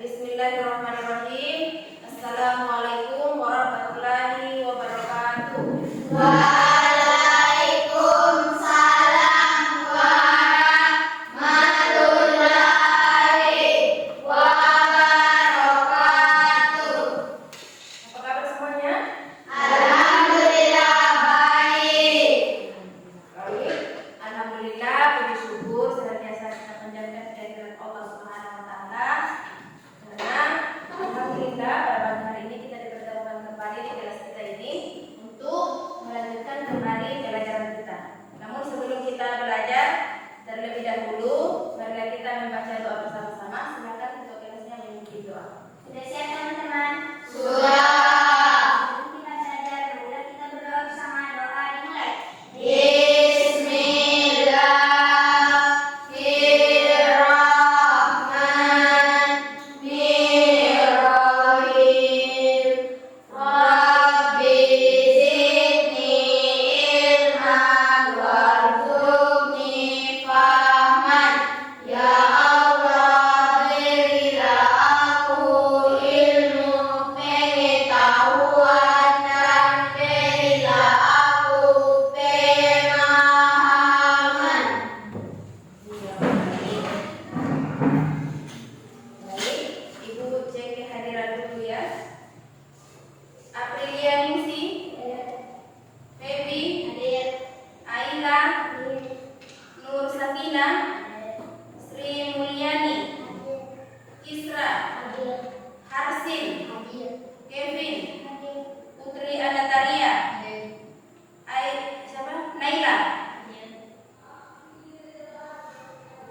Bismillahirrahmanirrahim. Assalamualaikum warahmatullahi wabarakatuh. Waalaikumsalam warahmatullahi wabarakatuh. Apa kabar semuanya? Alhamdulillah baik. Baik. Alhamdulillah, puji syukur senantiasa kita panjatkan kehadirat Allah Subhanahu wa taala. Karena alhamdulillah pada pagi hari ini kita dipertemukan kembali di kelas kita ini untuk melanjutkan kembali pelajaran kita. Namun sebelum kita belajar terlebih dahulu, marilah kita membaca doa bersama-sama. Silakan ketua kelasnya memimpin doa. Sudah siap teman-teman? Sudah. Sebelum kita belajar, marilah kita berdoa bersama. Doa dimulai. Bismillahirrahmanirrahim. Rabbi zidni ilman warzuqni fahman. Ya Allah, berilah aku ilmu pengetahuan dan berilah aku pemahaman. Baik, Ibu cek kehadiran dulu ya. Aprilia Ningsi, Febi, Aila, Nur Sakina, Sri Mulyani, Isra, Harsin, Kevin, Putri Anataria, Naila.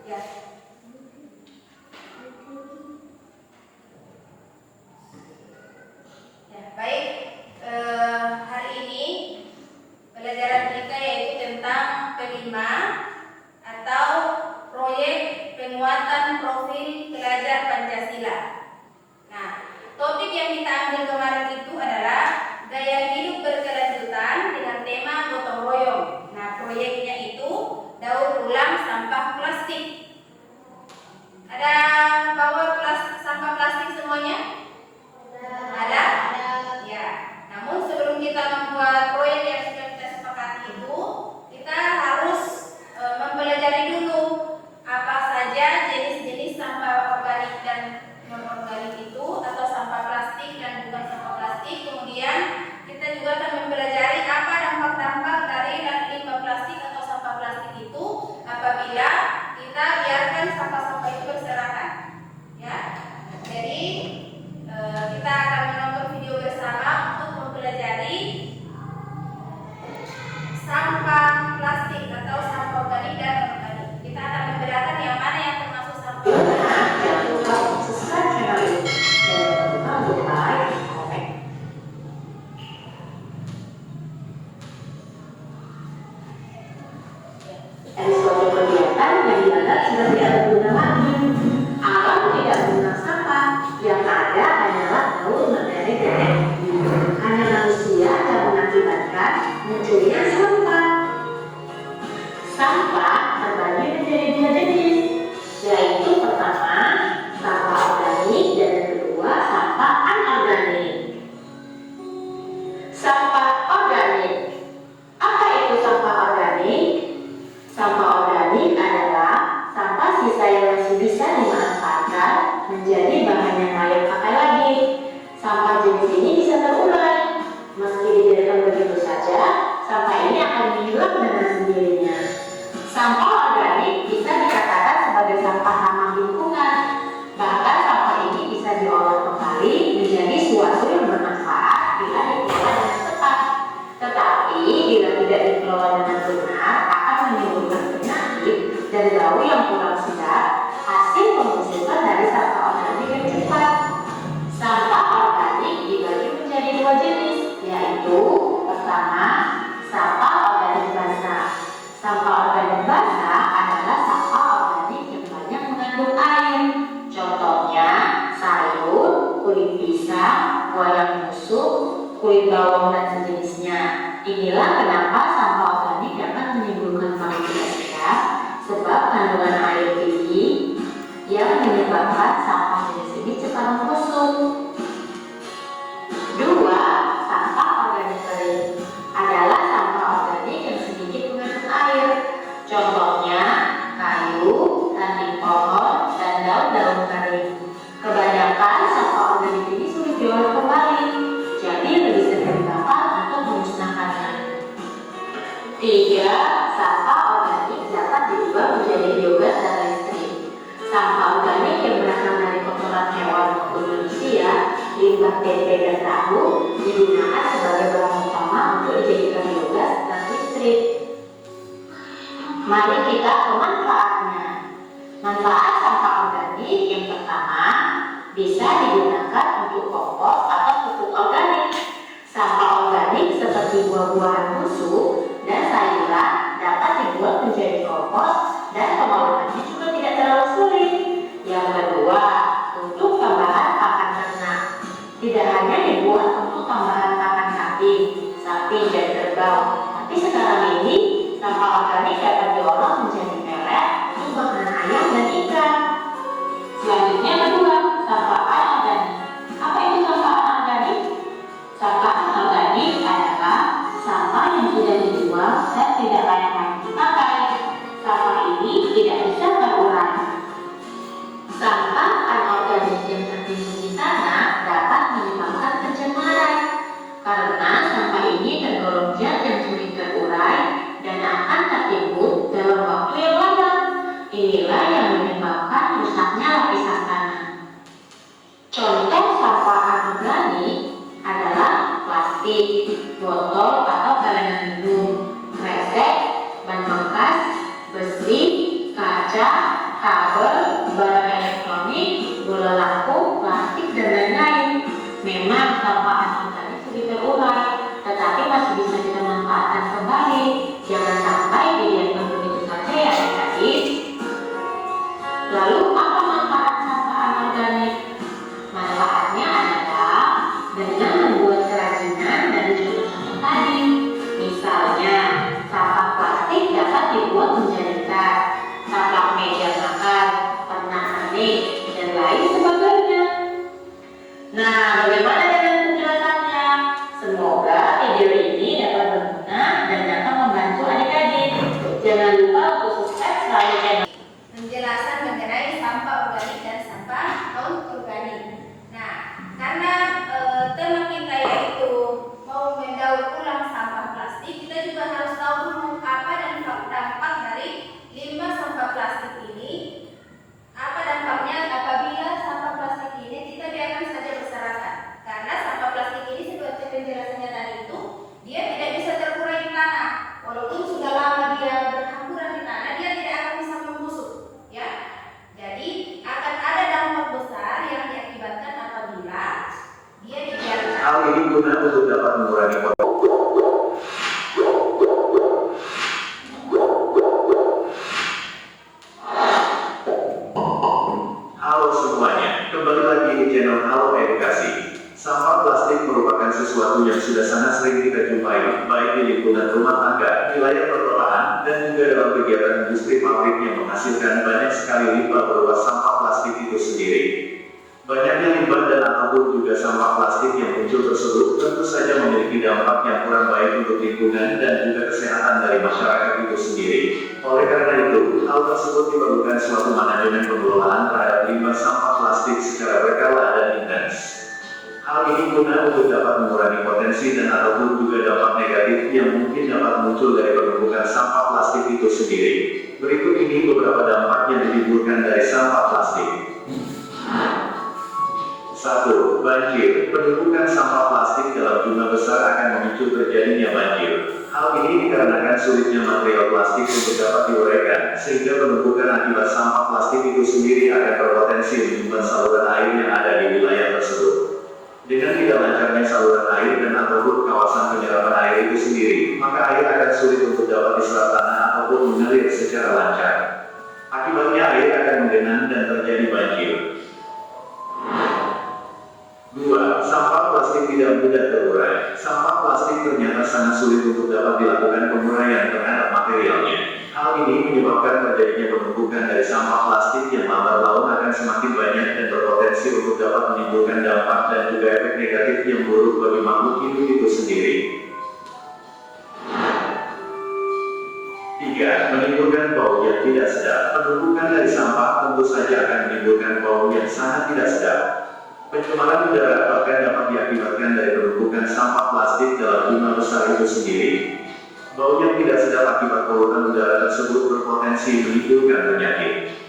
Ya. Ya, baik. Hari ini pelajaran kita yaitu tentang P5 atau proyek penguatan profil pelajar Pancasila. Nah, topik yang kita ambil kemarin itu adalah gaya hidup berkelanjutan dengan tema gotong royong. Nah, proyeknya itu daur ulang sampah plastik. Ada bawa sampah plastik semuanya? Ada? Ya. Namun sebelum kita membuat proyek yang sudah kita sepakati itu, kita harus mempelajari dulu apa saja jenis-jenis sampah organik dan non-organik itu, atau sampah plastik dan bukan sampah plastik. Kemudian kita juga akan mempelajari apa dampak-dampak dari limbah plastik atau sampah plastik itu apabila kita biarkan sampah-sampah itu berserakan. Ya. Jadi kita akan menonton video bersama untuk mempelajari sampah plastik atau sampah organik dan non-organik. Kita akan membedakan yang mana yang termasuk sampah organik. Ada suatu kegiatan yang dianggap sudah tidak berguna lagi. Alam tidak menggunakan sampah, yang ada hanyalah daur mendadak. Hanya manusia yang mengakibatkan munculnya sampah. Sampah terbagi menjadi dua jenis, yaitu pertama sampah organik dan yang kedua sampah anorganik. Sampah organik. Apa itu sampah organik? Sampah organik adalah sampah sisa yang masih bisa dimanfaatkan menjadi bahan yang layak pakai lagi. Sampah jenis ini bisa terurai. Meski dibiarkan begitu saja, sampah ini akan hilang dengan sendirinya. Sampah organik bisa dikatakan sebagai sampah ramah lingkungan. Bahkan sampah ini bisa diolah kembali menjadi suatu yang bermanfaat bila dikelola dengan tepat. Tetapi bila tidak dikelola dengan benar, akan menimbulkan penyakit dan bau yang kurang sedap, hasil pembusukan dari sampah organik yang cepat. Sampah organik dibagi menjadi dua jenis, yaitu pertama, sampah organik basah. Sampah organik basah adalah sampah organik yang banyak mengandung air. Contohnya sayur, kulit pisang, wayang busuk, kulit bawang dan sejenisnya. Inilah kenapa sampah organik dapat menimbulkan bau tidak sedap, sebab kandungan air tinggi yang menyebabkan sampah jenis ini cepat limbah tempe dan tahu digunakan sebagai bahan utama untuk dijadikan biogas dan listrik. Mari kita ke manfaatnya. Manfaat sampah organik yang pertama, bisa digunakan untuk kompos atau pupuk organik. Sampah organik seperti buah-buahan busuk dan sayuran dapat dibuat menjadi kompos dan pengolahannya juga tidak terlalu sulit. Yang kedua, untuk tambahan pakan ternak. Tidak hanya dibuat untuk tambahan pakan kambing, sapi, dan kerbau, tapi sekarang ini sampah organik dapat diolah menjadi pelet untuk makanan ayam dan ikan. Selanjutnya kedua, sampah anorganik. Apa itu sampah anorganik? Sampah anorganik adalah sampah yang sudah dibuang dan tidak layak lagi dipakai. Sampah ini tidak bisa terurai. Sampah anorganik yang tertimbun di tanah dapat menyebabkan pencemaran karena sampah ini tergolong zat yang sulit terurai dan akan tertimbun dalam waktu yang lama. Inilah yang menyebabkan rusaknya lapisan tanah. Contoh sampah anorganik adalah plastik, botol atau kalengan minum, kresek, ban bekas, besi, kaca, kabel, barang elektronik, bola lampu, plastik, dan lain-lain. Memang sampah anorganik sulit terurai, tetapi masih bisa kita manfaatkan kembali. Jangan sampai dibiarkan begitu saja ya adik-adik. Lalu apa manfaat sampah anorganik? Manfaatnya adalah dengan membuat kerajinan dari contoh-contoh tadi. Misalnya, sampah plastik dapat dibuat menjadi tas, taplak meja makan, pernak-pernik, dan lain sebagainya. Nah, bagaimana dengan penjelasannya? Semoga video ini dapat berguna dan dapat membantu adik-adik. Jangan lupa untuk subscribe selalu channel. Penjelasan mengenai sampah organik dan sampah non-organik. Nah, karena tema kita yaitu mau mendaur ulang sampah plastik, kita juga harus tahu dulu apa dan dampak dari limbah sampah plastik ini. Apa dampaknya apabila sampah plastik ini kita biarkan saja berserakan? Karena sampah plastik ini seperti penjelasannya tadi itu, dia tidak bisa terurai di tanah. Walaupun sudah lama dia berhamburan di tanah, dia tidak akan bisa membusuk, ya. Jadi akan ada dampak besar yang diakibatkan apabila dia dibiarkan. Hal ini guna untuk dapat mengurangi Halo semuanya, kembali lagi di channel Halo Edukasi. Sampah plastik merupakan sesuatu yang sudah sangat sering kita jumpai, baik di lingkungan rumah tangga, wilayah perkotaan, dan juga dalam kegiatan industri pabrik yang menghasilkan banyak sekali limbah berupa sampah plastik itu sendiri. Banyaknya limbah dan ataupun juga sampah plastik yang muncul tersebut tentu saja memiliki dampak yang kurang baik untuk lingkungan dan juga kesehatan dari masyarakat itu sendiri. Oleh karena itu, hal tersebut diperlukan suatu manajemen pengelolaan terhadap limbah sampah plastik secara berkala dan intens. Hal ini guna untuk dapat mengurangi potensi dan ataupun juga dampak negatif yang mungkin dapat muncul dari penumpukan sampah plastik itu sendiri. Berikut ini beberapa dampak yang ditimbulkan dari sampah plastik. 1. Banjir. Penumpukan sampah plastik dalam jumlah besar akan memicu terjadinya banjir. Hal ini dikarenakan sulitnya material plastik untuk dapat diuraikan, sehingga penumpukan akibat sampah plastik itu sendiri akan berpotensi menyumbat saluran air yang ada di wilayah tersebut. Dengan tidak lancarnya saluran air dan ataupun kawasan penyerapan air itu sendiri, maka air akan sulit untuk dapat diserap tanah ataupun mengalir secara lancar. Akibatnya air akan menggenang dan terjadi banjir. 2. Sampah plastik tidak mudah terurai. Sampah plastik ternyata sangat sulit untuk dapat dilakukan penguraian terhadap materialnya. Hal ini menyebabkan terjadinya penumpukan dari sampah plastik yang lambat laun akan semakin banyak dan berpotensi untuk dapat menimbulkan dampak dan juga efek negatif yang buruk bagi makhluk hidup itu sendiri. 3. Menimbulkan bau yang tidak sedap. Penumpukan dari sampah tentu saja akan menimbulkan bau yang sangat tidak sedap. Pencemaran udara bahkan dapat diakibatkan dari penumpukan sampah plastik dalam jumlah besar itu sendiri. Bau yang tidak sedap akibat polutan udara tersebut berpotensi menimbulkan penyakit.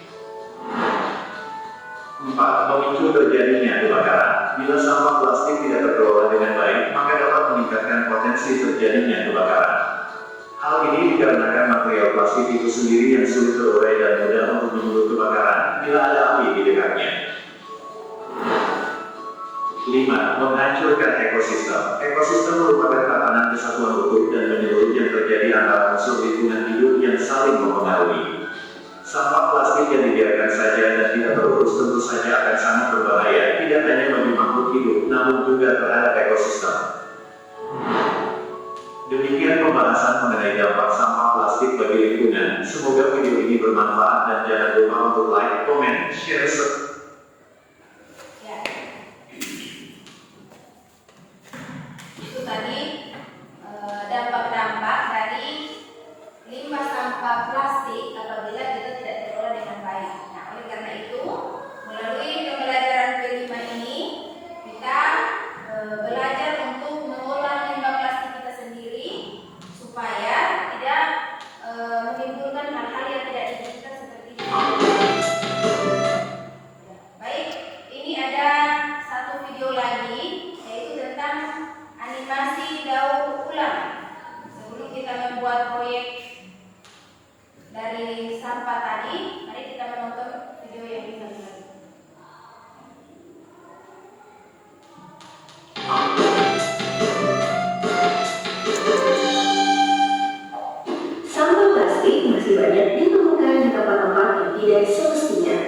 4. 4. Memicu terjadinya kebakaran. Bila sampah plastik tidak terkelola dengan baik, maka dapat meningkatkan potensi terjadinya kebakaran. Hal ini dikarenakan material plastik itu sendiri yang sulit terurai dan mudah untuk menyulut kebakaran bila ada api di dekatnya. 5. Menghancurkan ekosistem. Ekosistem merupakan tatanan kesatuan utuh dan menyeluruh yang terjadi antara unsur lingkungan hidup yang saling mempengaruhi. Sampah plastik yang dibiarkan saja dan tidak terurus tentu saja akan sangat berbahaya, tidak hanya bagi makhluk hidup, namun juga terhadap ekosistem. Demikian pembahasan mengenai dampak sampah plastik bagi lingkungan. Semoga video ini bermanfaat dan jangan lupa untuk like, komen, share, Ya. Itu tadi dampak-dampak dari limbah sampah plastik apabila kita tidak dikelola dengan baik. Nah, oleh karena itu, melalui pembelajaran P5 ini, kita belajar untuk mengolah limbah plastik kita sendiri supaya tidak menimbulkan hal-hal yang tidak diinginkan seperti ini. Baik, ini ada satu video lagi yaitu tentang animasi daur ulang. Sebelum kita membuat proyek dari sampah tadi, mari kita menonton video yang ini lagi. Sampah plastik masih banyak ditemukan di tempat-tempat yang tidak semestinya.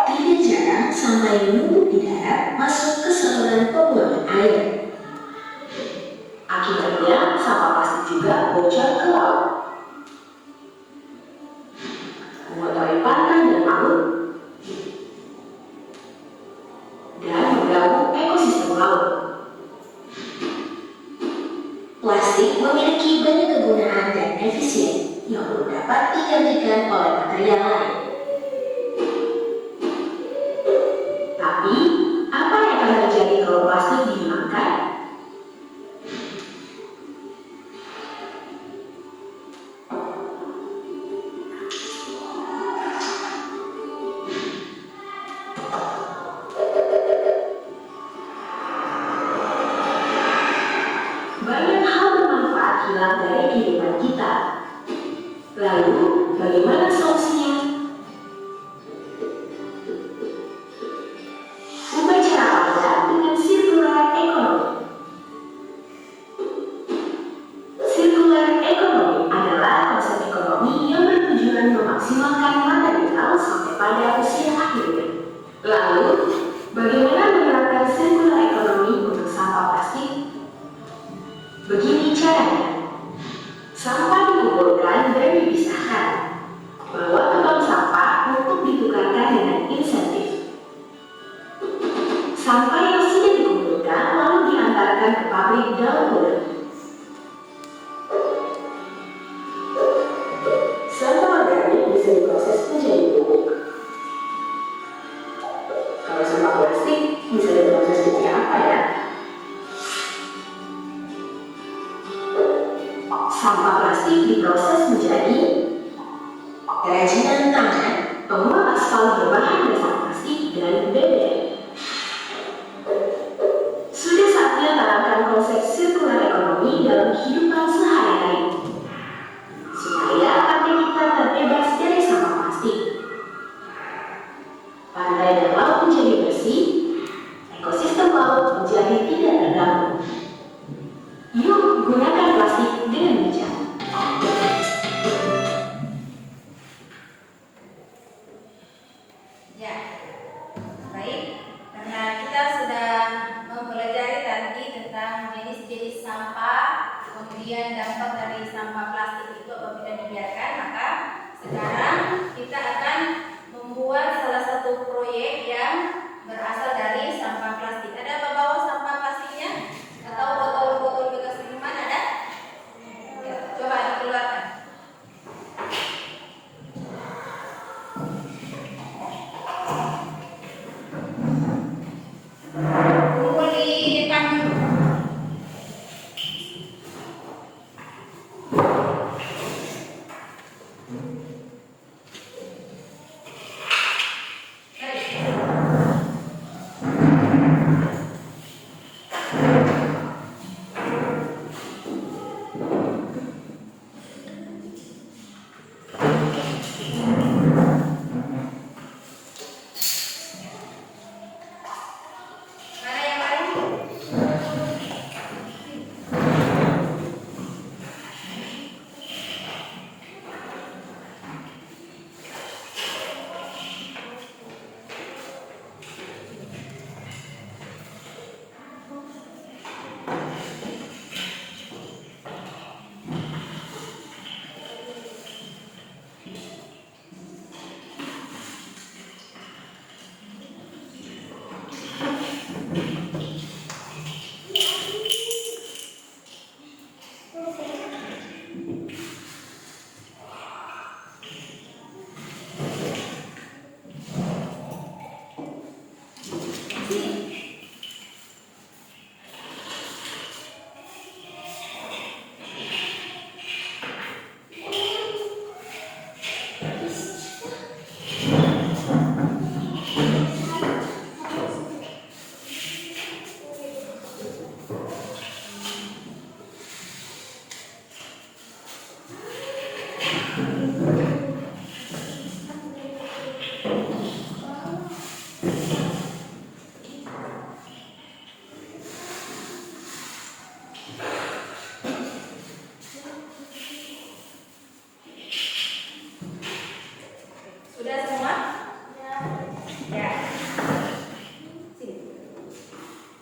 Tidak jarang sampah yang menumpuk di darat masuk ke saluran pembuangan air. Akibatnya, sampah plastik juga bocor ke laut, mengotori pantai dan laut, dan mengganggu ekosistem laut. Plastik memiliki banyak kegunaan dan efisien yang belum dapat digantikan oleh material lain. Tapi, apa yang akan terjadi kalau plastik dihilangkan? Banyak hal bermanfaat hilang dari kehidupan kita. Lalu, bagaimana solusinya? Ubah cara pandang dengan circular economy. Circular economy adalah konsep ekonomi yang bertujuan memaksimalkan material sampai pada usia akhirnya. Lalu, bagaimana menerapkan circular economy untuk sampah plastik? Begini caranya. Sampah dikumpulkan dan dipisahkan. Bawa ke bank sampah untuk ditukarkan dengan insentif. Sampah yang sudah dikumpulkan lalu diantarkan ke pabrik daur ulang. Sampah organik bisa diproses menjadi pupuk. Kalau sampah plastik bisa diproses menjadi apa ya? Sampah plastik diproses menjadi kerajinan tangan, penguat aspal berbahan dasar plastik, dan BBM. Sudah saatnya tanamkan konsep circular economy dalam kehidupan sehari-hari, supaya pantai kita terbebas dari sampah plastik. Pantai dan laut menjadi bersih, ekosistem laut menjadi tidak terganggu. Yuk, gunakan plastik dengan bijak. Ya, baik. Karena kita sudah mempelajari tadi tentang jenis-jenis sampah, kemudian dampak dari sampah plastik itu apabila dibiarkan, maka sekarang kita akan membuat salah satu proyek yang berasal dari sampah plastik. Ada bawa sampah plastiknya? Atau botol-botol bekas minuman ada? Ya, coba dikeluarkan. Kumpul di depan dulu. Sudah semua? Ya. Sini.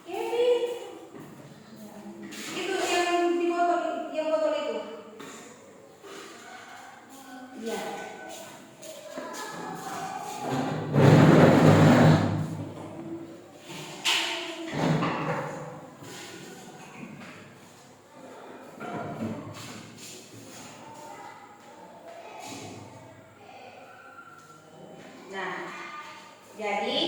Kevin. Itu yang di botol itu. Iya. Nah, jadi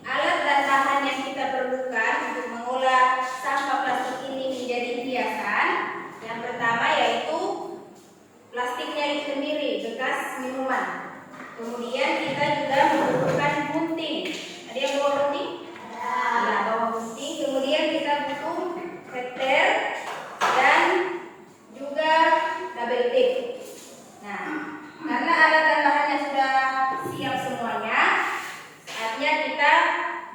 alat dan bahan yang kita perlukan untuk mengolah sampah plastik ini menjadi hiasan, yang pertama yaitu plastiknya itu sendiri, bekas minuman. Kemudian kita juga membutuhkan gunting. Ada yang bawa gunting? Ya, bawa gunting. Kemudian kita butuh cutter dan juga double tape. Nah, karena alat dan bahannya sudah siap semuanya, saatnya kita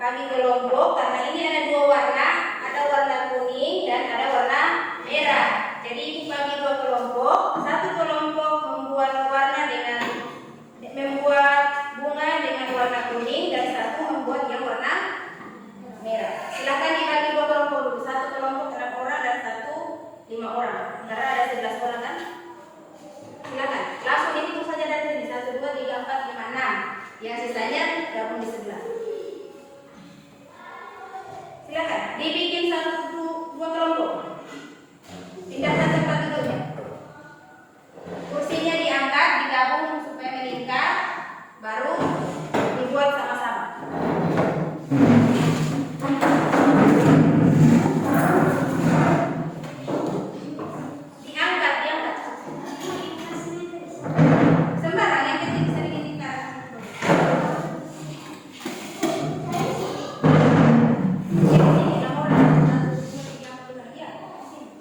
bagi kelompok. Karena ini ada dua warna, ada warna kuning dan ada warna merah. Jadi ibu bagi dua kelompok. Satu kelompok membuat bunga dengan warna kuning dan satu membuat yang warna merah. Silakan dibagi dua kelompok dulu. Satu kelompok 6 orang dan satu 5 orang. Karena ada 11 orang kan? Silakan. Langsung dihitung saja dari sini. 1, 2, 3, 4, 5, 6. Yang sisanya gabung di sebelah. Silakan. Dibikin dua kelompok. Pindahkan tempat duduknya. Kursinya diangkat, digabung supaya meningkat, baru dibuat sama-sama. Diangkat. Sembarang yang penting bisa ditingkat. Sini, 6 orang. 1, 2, 3, 4, 5. Ya, sini.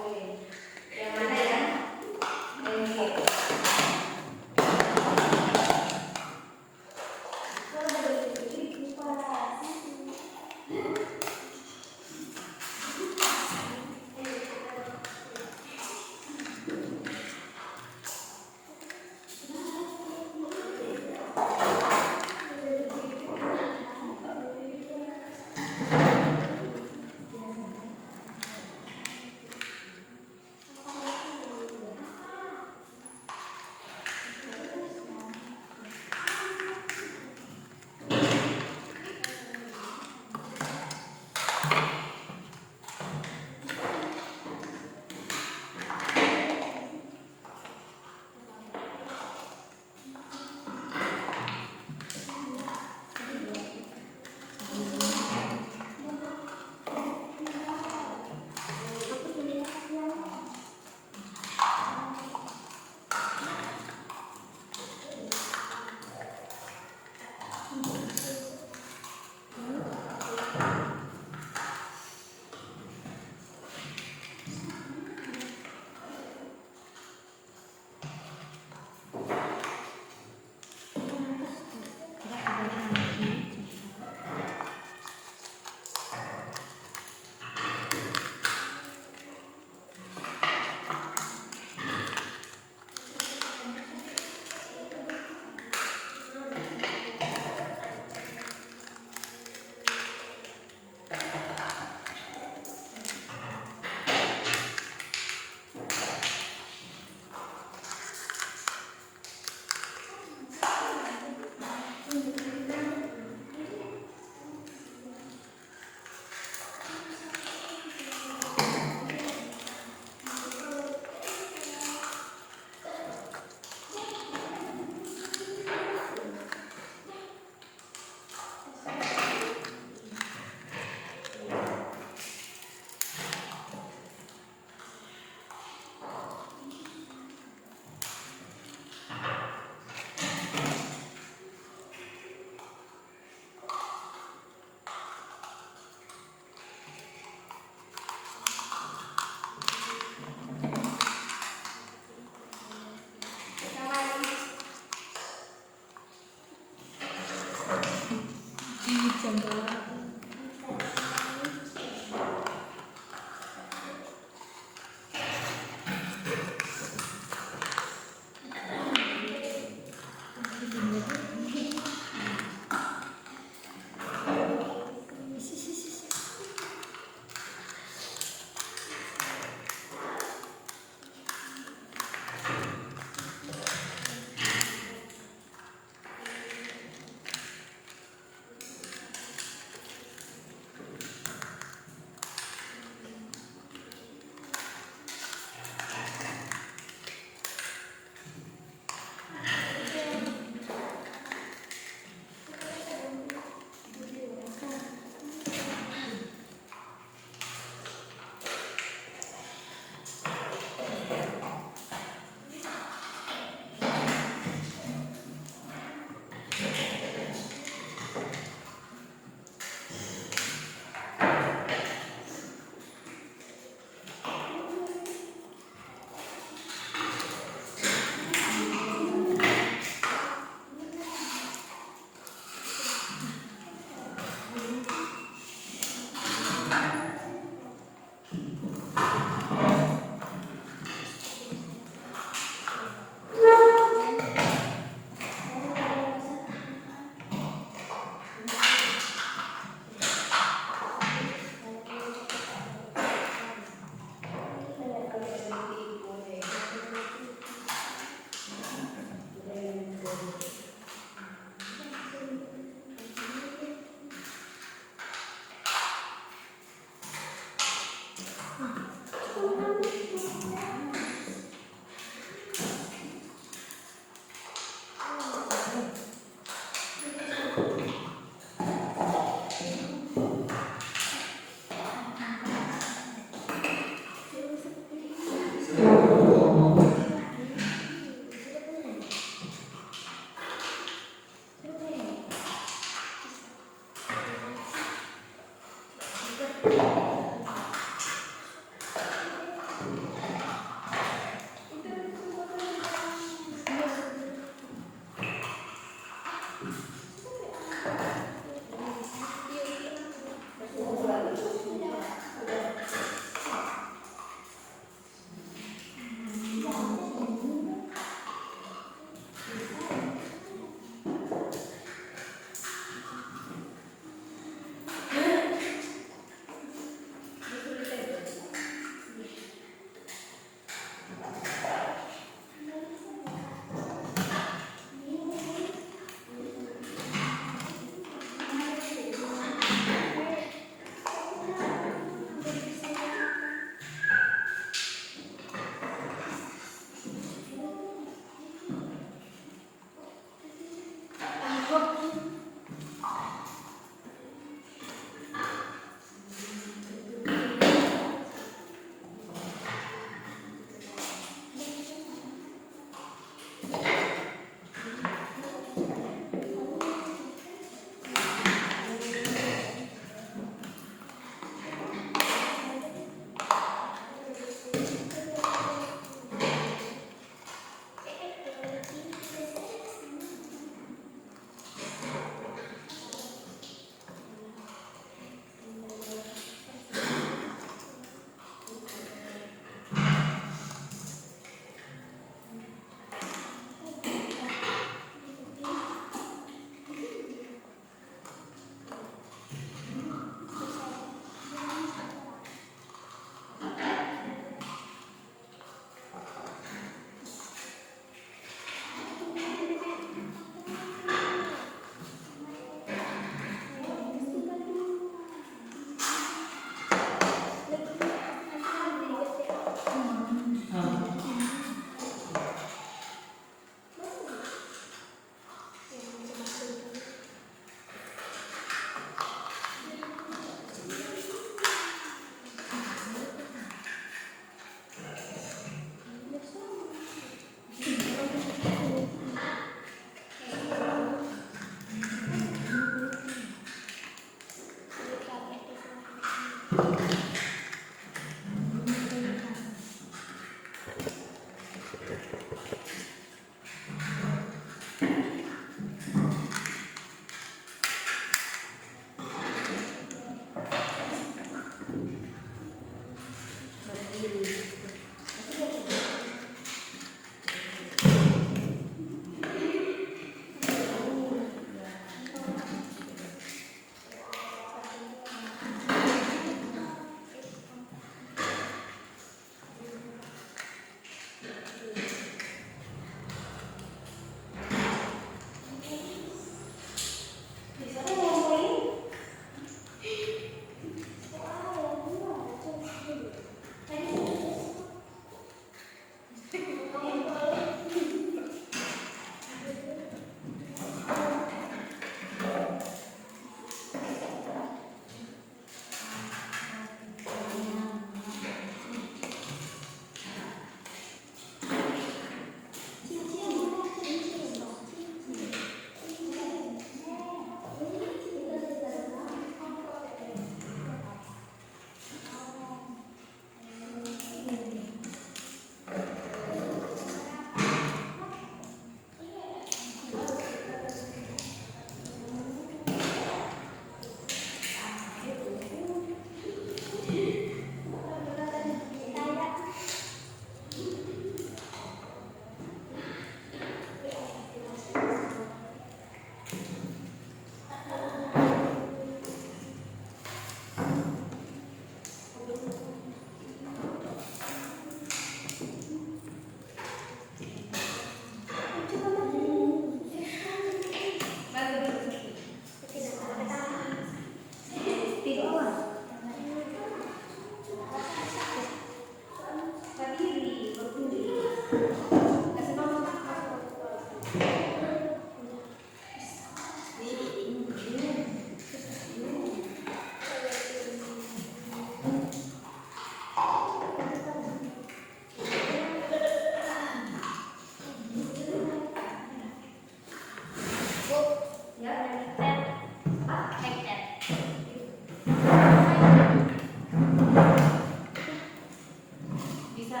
Bisa.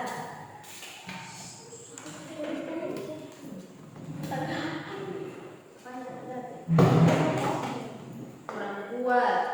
Kurang kuat.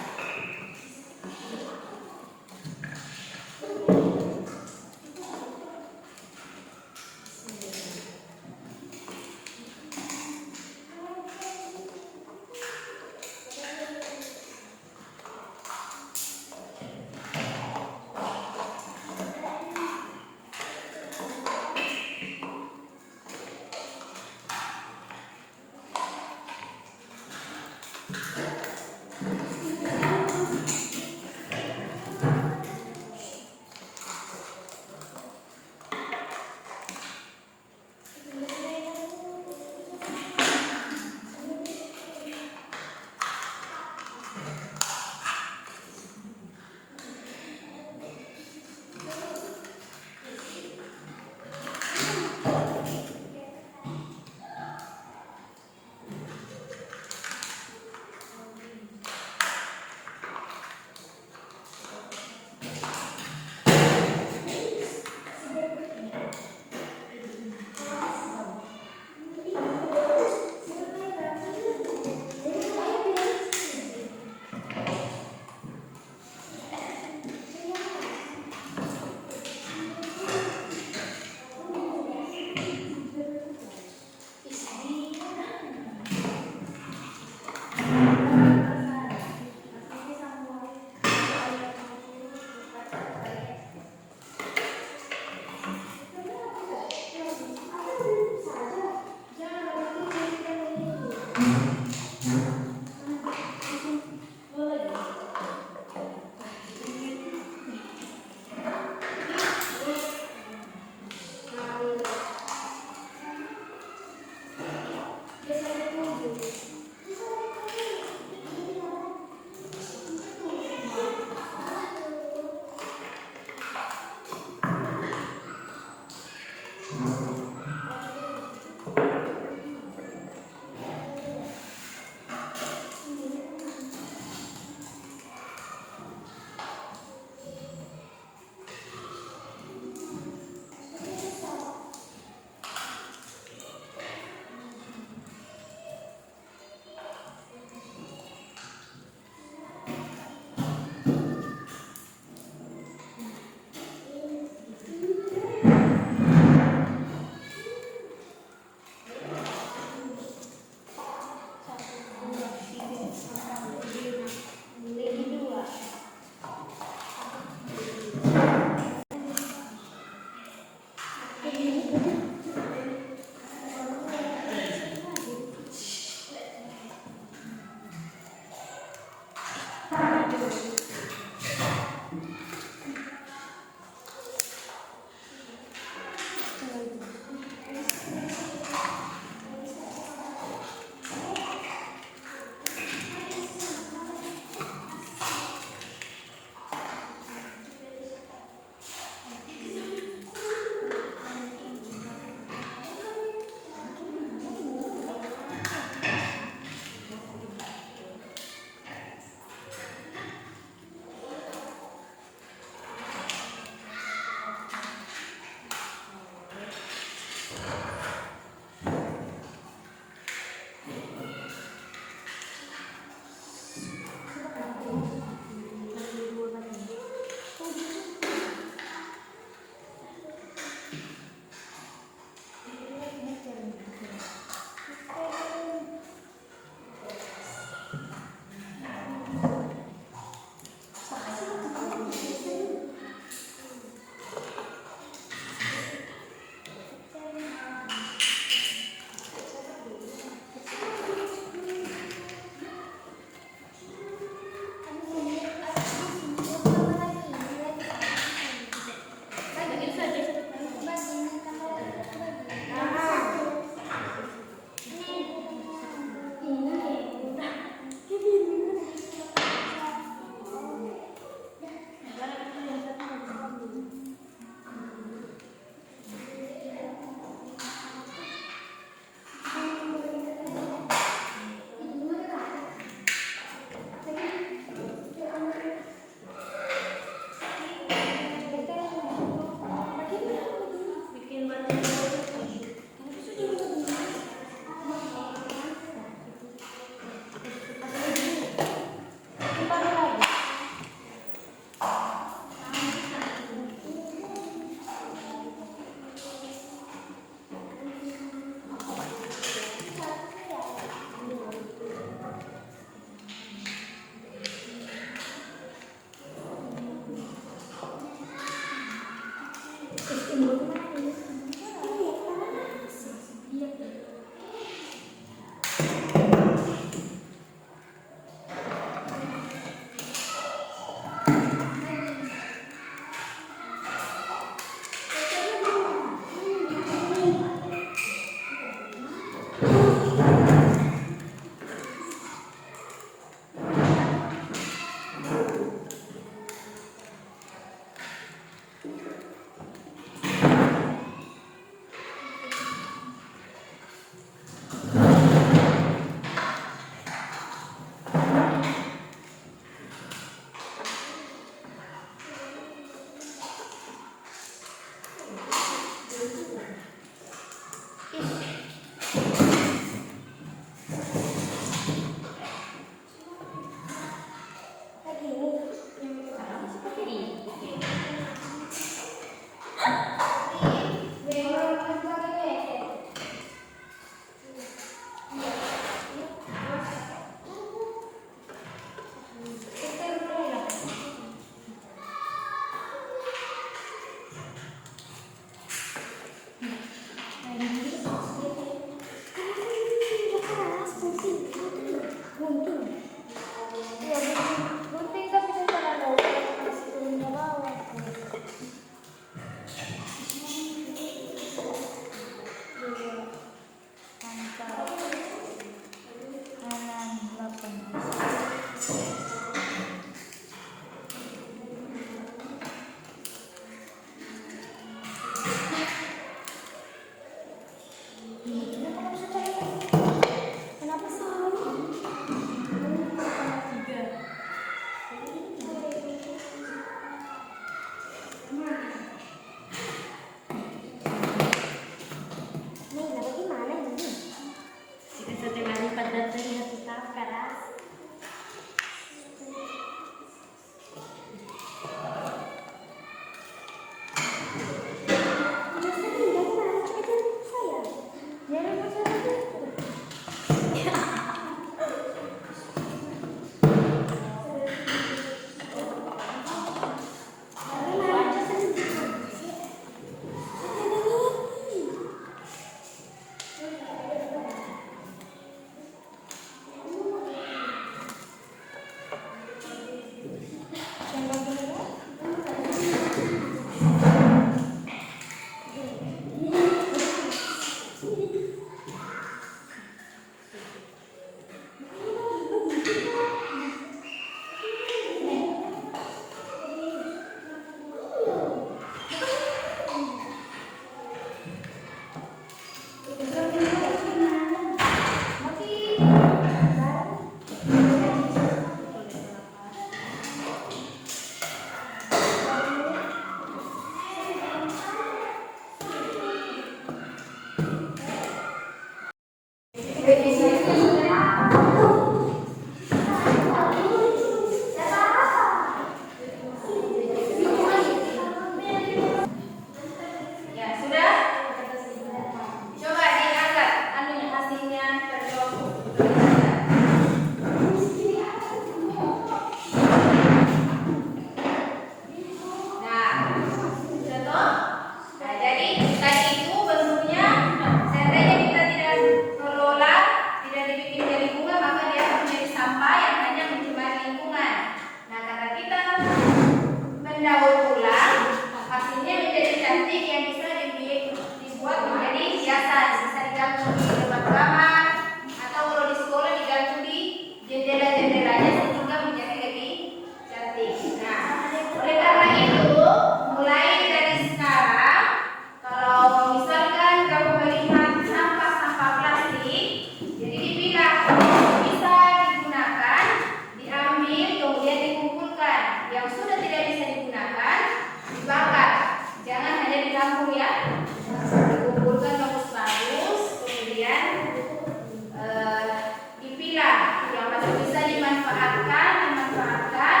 memanfaatkan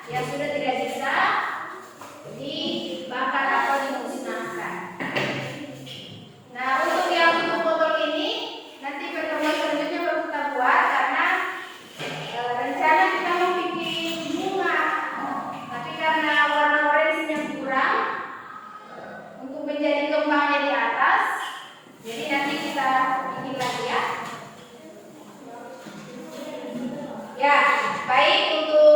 yang sudah tidak bisa dibakar atau dimusnahkan. Nah, untuk yang tutup botol ini nanti pertemuan selanjutnya baru kita buat karena rencana kita mau bikin bunga, tapi karena warna orange-nya kurang untuk menjadi kembangnya di atas, jadi nanti kita bikin lagi ya. Ya, baik untuk